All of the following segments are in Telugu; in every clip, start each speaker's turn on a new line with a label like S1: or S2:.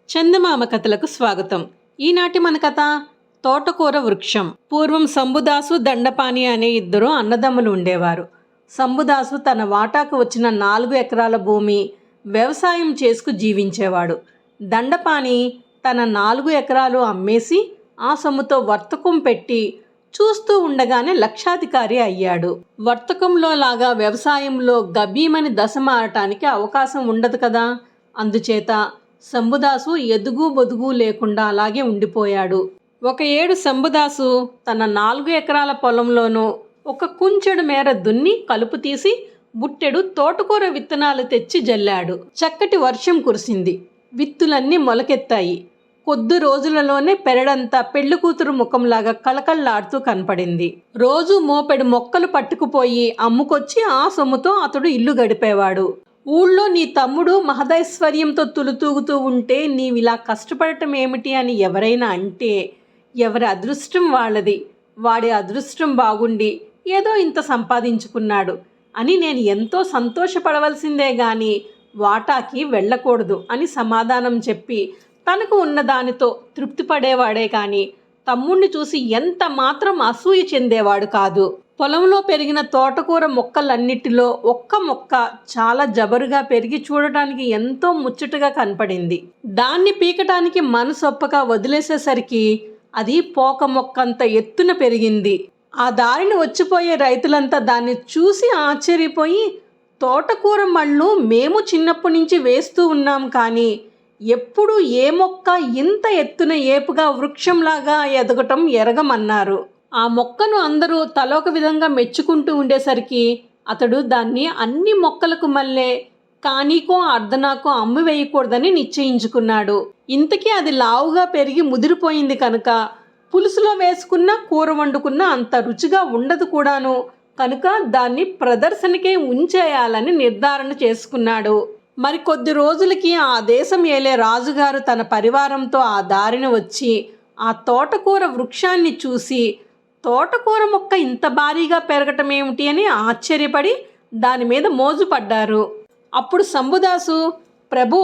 S1: చందమామ కథలకు స్వాగతం. ఈనాటి మన కథ తోటకూర వృక్షం. పూర్వం సంబుదాసు, దండపాని అనే ఇద్దరు అన్నదమ్ములు ఉండేవారు. సంబుదాసు తన వాటాకు వచ్చిన 4 ఎకరాల భూమి వ్యవసాయం చేసుకు జీవించేవాడు. దండపాని తన 4 ఎకరాలు అమ్మేసి ఆ సొమ్ముతో వర్తకం పెట్టి చూస్తూ ఉండగానే లక్షాధికారి అయ్యాడు. వర్తకంలో లాగా వ్యవసాయంలో గభీమని దశ మారటానికి అవకాశం ఉండదు కదా. అందుచేత సంబుదాసు ఎదుగు బొదుగు లేకుండా అలాగే ఉండిపోయాడు. ఒక ఏడు సంబుదాసు తన 4 ఎకరాల పొలంలోనూ ఒక కుంచెడు మేర దున్ని కలుపు తీసి బుట్టెడు తోటకూర విత్తనాలు తెచ్చి జల్లాడు. చక్కటి వర్షం కురిసింది. విత్తులన్నీ మొలకెత్తాయి. కొద్ది రోజులలోనే పెరడంతా పెళ్లి కూతురు ముఖంలాగా కళకళలాడుతూ కనపడింది. రోజు మోపెడు మొక్కలు పట్టుకుపోయి అమ్ముకొచ్చి ఆ సొమ్ముతో అతడు ఇల్లు గడిపేవాడు. ఊళ్ళో నీ తమ్ముడు మహదైశ్వర్యంతో తులుతూగుతూ ఉంటే నీవిలా కష్టపడటం ఏమిటి అని ఎవరైనా అంటే, ఎవరి అదృష్టం వాళ్ళది, వాడి అదృష్టం బాగుండి ఏదో ఇంత సంపాదించుకున్నాడు అని నేను ఎంతో సంతోషపడవలసిందే గాని వాటాకి వెళ్ళకూడదు అని సమాధానం చెప్పి తనకు ఉన్న దానితో తృప్తి పడేవాడే కానీ తమ్ముణ్ణి చూసి ఎంత మాత్రం అసూయ చెందేవాడు కాదు. పొలంలో పెరిగిన తోటకూర మొక్కలన్నిటిలో ఒక్క మొక్క చాలా జబరుగా పెరిగి చూడటానికి ఎంతో ముచ్చటగా కనపడింది. దాన్ని పీకటానికి మనసొప్పక వదిలేసేసరికి అది పోక మొక్కంత ఎత్తున పెరిగింది. ఆ దారిని వచ్చిపోయే రైతులంతా దాన్ని చూసి ఆశ్చర్యపోయి, తోటకూర మళ్ళు మేము చిన్నప్పటి నుంచి వేస్తూ ఉన్నాం కానీ ఎప్పుడు ఏ మొక్క ఇంత ఎత్తున ఏపుగా వృక్షంలాగా ఎదగటం ఎరగమన్నారు. ఆ మొక్కను అందరూ తలొక విధంగా మెచ్చుకుంటూ ఉండేసరికి అతడు దాన్ని అన్ని మొక్కలకు మళ్ళీ కానీకో అర్ధనాకో అమ్మి వేయకూడదని నిశ్చయించుకున్నాడు. ఇంతకీ అది లావుగా పెరిగి ముదిరిపోయింది కనుక పులుసులో వేసుకున్న కూర వండుకున్న అంత రుచిగా ఉండదు కూడాను. కనుక దాన్ని ప్రదర్శనకే ఉంచేయాలని నిర్ధారణ చేసుకున్నాడు. మరికొద్ది రోజులకి ఆ దేశం ఏలే రాజుగారు తన పరివారంతో ఆ దారిన వచ్చి ఆ తోటకూర వృక్షాన్ని చూసి తోటకూర మొక్క ఇంత భారీగా పెరగటం ఏమిటి అని ఆశ్చర్యపడి దాని మీద మోజుపడ్డారు. అప్పుడు సంబుదాసు, ప్రభు,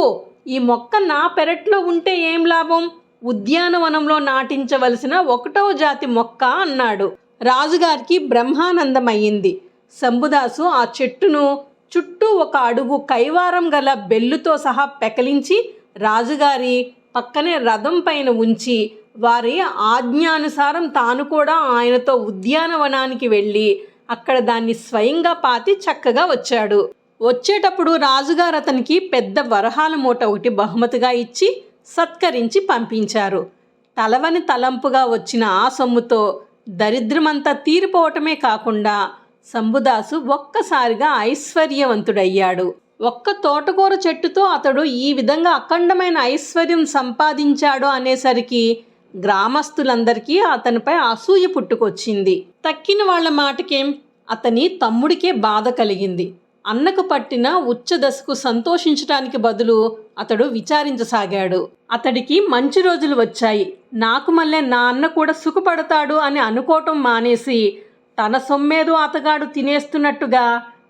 S1: ఈ మొక్క నా పెరట్లో ఉంటే ఏం లాభం? ఉద్యానవనంలో నాటించవలసిన 1వ జాతి మొక్క అన్నాడు. రాజుగారికి బ్రహ్మానందమయ్యింది. సంబుదాసు ఆ చెట్టును చుట్టూ 1 అడుగు కైవారం గల బెల్లుతో సహా పెకలించి రాజుగారి పక్కనే రథం పైన ఉంచి వారి ఆజ్ఞానుసారం తాను కూడా ఆయనతో ఉద్యానవనానికి వెళ్ళి అక్కడ దాన్ని స్వయంగా పాతి చక్కగా వచ్చాడు. వచ్చేటప్పుడు రాజుగారు అతనికి పెద్ద వరహాల మూట ఒకటి బహుమతిగా ఇచ్చి సత్కరించి పంపించారు. తలవని తలంపుగా వచ్చిన ఆ సొమ్ముతో దరిద్రమంతా తీరిపోవటమే కాకుండా సంబుదాసు ఒక్కసారిగా ఐశ్వర్యవంతుడయ్యాడు. ఒక్క తోటకూర చెట్టుతో అతడు ఈ విధంగా అఖండమైన ఐశ్వర్యం సంపాదించాడు అనేసరికి గ్రామస్తులందరికీ అతనిపై అసూయ పుట్టుకొచ్చింది. తక్కిన వాళ్ల మాటకేం అతని తమ్ముడికే బాధ కలిగింది. అన్నకు పట్టిన ఉచ్చదశకు సంతోషించటానికి బదులు అతడు విచారించసాగాడు. అతడికి మంచి రోజులు వచ్చాయి, నాకు మళ్ళీ నా అన్న కూడా సుఖపడతాడు అని అనుకోవటం మానేసి తన సొమ్మేదో అతగాడు తినేస్తున్నట్టుగా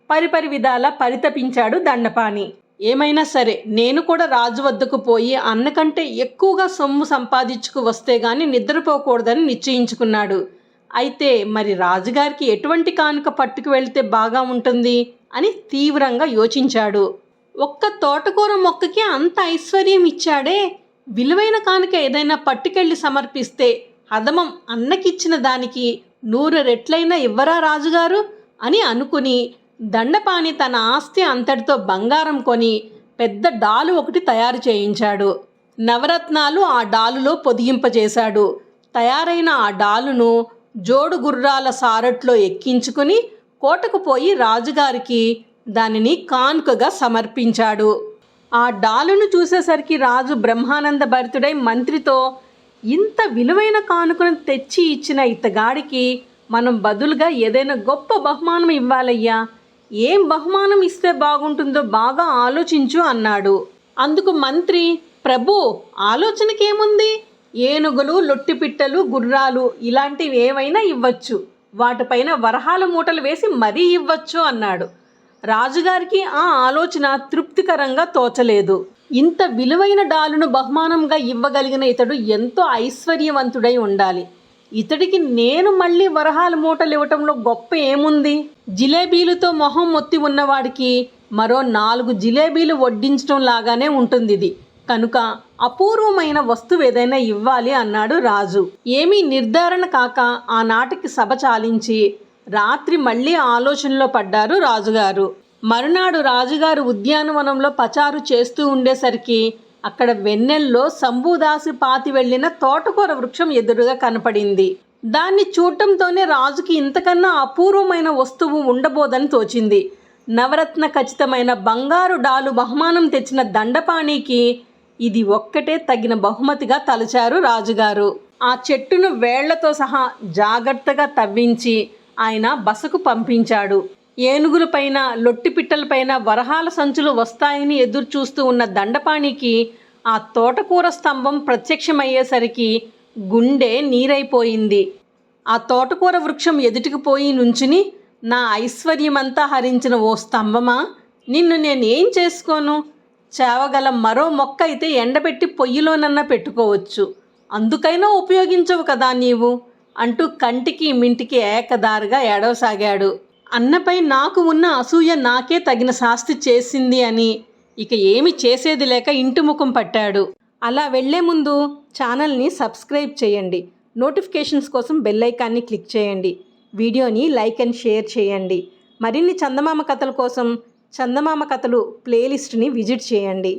S1: పరిపరి విధాల పరితపించాడు దండపాని. ఏమైనా సరే నేను కూడా రాజు వద్దకు పోయి అన్నకంటే ఎక్కువగా సొమ్ము సంపాదించుకు వస్తే గాని నిద్రపోకూడదని నిశ్చయించుకున్నాడు. అయితే మరి రాజుగారికి ఎటువంటి కానుక పట్టుకు వెళితే బాగా ఉంటుంది అని తీవ్రంగా యోచించాడు. ఒక్క తోటకూర మొక్కకి అంత ఐశ్వర్యం ఇచ్చాడే, విలువైన కానుక ఏదైనా పట్టుకెళ్ళి సమర్పిస్తే హదమం అన్నకిచ్చిన దానికి 100 రెట్లైనా ఇవ్వరా రాజుగారు అని అనుకుని దండపాని తన ఆస్తి అంతటితో బంగారం కొని పెద్ద డాలు ఒకటి తయారు చేయించాడు. నవరత్నాలు ఆ డాలులో పొదిగింపజేశాడు. తయారైన ఆ డాలును జోడు గుర్రాల సారట్లో ఎక్కించుకుని కోటకు పోయి రాజుగారికి దానిని కానుకగా సమర్పించాడు. ఆ డాలును చూసేసరికి రాజు బ్రహ్మానంద భరితుడై మంత్రితో, ఇంత విలువైన కానుకను తెచ్చి ఇచ్చిన ఇతగాడికి మనం బదులుగా ఏదైనా గొప్ప బహుమానం ఇవ్వాలయ్యా, ఏం బహుమానం ఇస్తే బాగుంటుందో బాగా ఆలోచించు అన్నాడు. అందుకు మంత్రి, ప్రభు, ఆలోచనకేముంది, ఏనుగులు, లొట్టిపిట్టలు, గుర్రాలు ఇలాంటివి ఏవైనా ఇవ్వచ్చు, వాటిపైన వరహాల మూటలు వేసి మరీ ఇవ్వచ్చు అన్నాడు. రాజుగారికి ఆ ఆలోచన తృప్తికరంగా తోచలేదు. ఇంత విలువైన డాలును బహుమానంగా ఇవ్వగలిగిన ఇతడు ఎంతో ఐశ్వర్యవంతుడై ఉండాలి. ఇతడికి నేను మళ్ళీ వరహాల మూటలు ఇవ్వటంలో గొప్ప ఏముంది? జిలేబీలతో మొహం మొత్తి ఉన్నవాడికి మరో 4 జిలేబీలు వడ్డించడం లాగానే ఉంటుంది ఇది. కనుక అపూర్వమైన వస్తువు ఏదైనా ఇవ్వాలి అన్నాడు రాజు. ఏమీ నిర్ధారణ కాక ఆనాటికి సభ చాలించి రాత్రి మళ్ళీ ఆలోచనలో పడ్డారు రాజుగారు. మరునాడు రాజుగారు ఉద్యానవనంలో పచారు చేస్తూ ఉండేసరికి అక్కడ వెన్నెల్లో శంభుదాసు పాతి వెళ్ళిన తోటకూర వృక్షం ఎదురుగా కనపడింది. దాన్ని చూడటంతోనే రాజుకి ఇంతకన్నా అపూర్వమైన వస్తువు ఉండబోదని తోచింది. నవరత్న ఖచ్చితమైన బంగారు డాలు బహుమానం తెచ్చిన దండపాణికి ఇది ఒక్కటే తగిన బహుమతిగా తలచారు రాజుగారు. ఆ చెట్టును వేళ్లతో సహా జాగ్రత్తగా తవ్వించి ఆయన బసకు పంపించాడు. ఏనుగులపైన లొట్టిపిట్టలపైన వరహాల సంచులు వస్తాయని ఎదురు చూస్తూ ఉన్న దండపాణికి ఆ తోటకూర స్తంభం ప్రత్యక్షమయ్యేసరికి గుండె నీరైపోయింది. ఆ తోటకూర వృక్షం ఎదుటికి పోయి నుంచుని, నా ఐశ్వర్యమంతా హరించిన ఓ స్తంభమా, నిన్ను నేనేం చేసుకోను? చేవగల మరో మొక్క అయితే ఎండబెట్టి పొయ్యిలోనన్నా పెట్టుకోవచ్చు, అందుకైనా ఉపయోగించవు కదా నీవు అంటూ కంటికి మింటికి ఏకదారుగా ఏడవసాగాడు. అన్నపై నాకు ఉన్న అసూయ నాకే తగిన శాస్తి చేసింది అని ఇక ఏమి చేసేది లేక ఇంటి ముఖం పట్టాడు. అలా వెళ్లే ముందు ఛానల్ని సబ్స్క్రైబ్ చేయండి. నోటిఫికేషన్స్ కోసం బెల్ ఐకాన్ని క్లిక్ చేయండి. వీడియోని లైక్ అండ్ షేర్ చేయండి. మరిన్ని చందమామ కథల కోసం చందమామ కథలు ప్లేలిస్ట్ని విజిట్ చేయండి.